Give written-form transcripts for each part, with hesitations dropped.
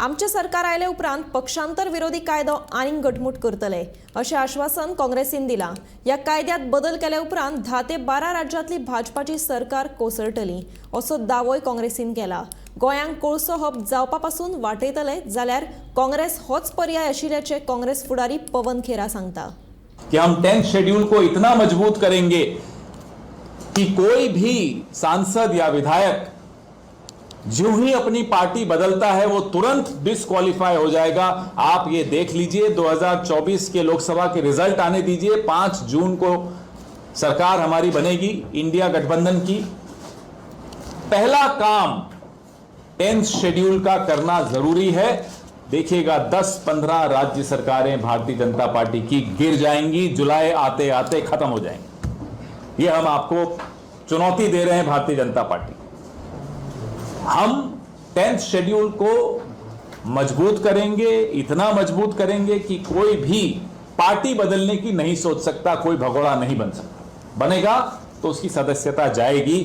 आमचे सरकार आयले उपरांत पक्षांतर विरोधी कायदो आनीक घटमूट करतले अशें आश्वासन काँग्रेसीन दिलां। ह्या कायद्यात बदल केले उपरांत 10 ते 12 राज्यांतली भाजपाची सरकार कोसळटली असो दावोय काँग्रेसीन केला। गोंयांक कोळसो हब जावपा पासून वाटयतले जाल्यार काँग्रेस होच पर्याय आशिल्ल्याचे काँग्रेस फुडारी पवन खेरा सांगता कि हम 10th शेड्यूल को इतना मजबूत करेंगे कि कोई भी सांसद या विधायक जो ही अपनी पार्टी बदलता है वो तुरंत डिस्क्वालीफाई हो जाएगा। आप ये देख लीजिए, 2024 के लोकसभा के रिजल्ट आने दीजिए। 5 जून को सरकार हमारी बनेगी इंडिया गठबंधन की। पहला काम 10th शेड्यूल का करना जरूरी है। देखिएगा 10-15 राज्य सरकारें भारतीय जनता पार्टी की गिर जाएंगी, जुलाई आते आते खत्म हो जाएंगी। ये हम आपको चुनौती दे रहे हैं भारतीय जनता पार्टी। हम 10th शेड्यूल को मजबूत करेंगे, इतना मजबूत करेंगे कि कोई भी पार्टी बदलने की नहीं सोच सकता, कोई भगोड़ा नहीं बन सकता। बनेगा तो उसकी सदस्यता जाएगी।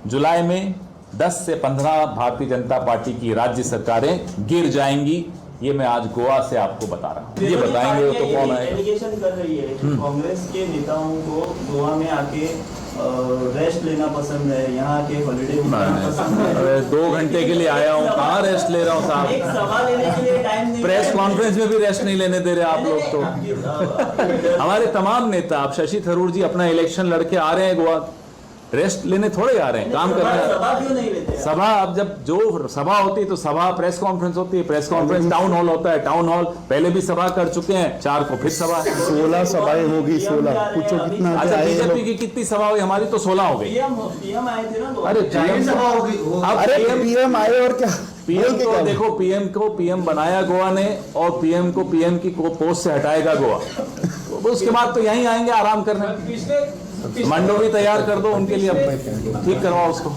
जुलाई में 10 से 15 भारतीय जनता पार्टी की राज्य सरकारें गिर जाएंगी। ये मैं आज गोवा से आपको बता रहा हूँ। ये बताएंगे वो तो कौन है। एलिगेशन कर रही है कि कांग्रेस के नेताओं को गोवा में आके रेस्ट लेना पसंद है, यहाँ के हॉलिडे पसंद है। अरे 2 घंटे के लिए आया हूँ, कहाँ रेस्ट ले रहा हूँ साहब। एक सभा लेने के लिए टाइम नहीं, प्रेस कॉन्फ्रेंस में भी रेस्ट नहीं लेने दे रहे आप लोग तो। हमारे तमाम नेता, आप शशि थरूर जी अपना इलेक्शन लड़के आ रहे हैं गोवा, रेस्ट लेने थोड़े आ रहे हैं, काम करने। सभा क्यों नहीं लेते? सभा, अब जब जो सभा होती है तो सभा, प्रेस कॉन्फ्रेंस होती है, प्रेस कॉन्फ्रेंस, टाउन हॉल होता है, टाउन हॉल पहले भी सभा कर चुके हैं, 4 को फिर सभा। 16 सभाएं होगी, 16 पूछो कितना। अच्छा, बीजेपी की कितनी सभा हुई? हमारी तो 16 हो गई। पीएम आए थे ना, अरे पीएम सभा हो गई। अरे पीएम आए और क्या? पीएम को देखो, पीएम को पीएम बनाया गोवा ने, और पीएम को पीएम की पोस्ट से हटाएगा गोवा। उसके बाद तो यहीं आएंगे आराम करने। मंडो भी तैयार कर दो उनके लिए, ठीक करवाओ उसको।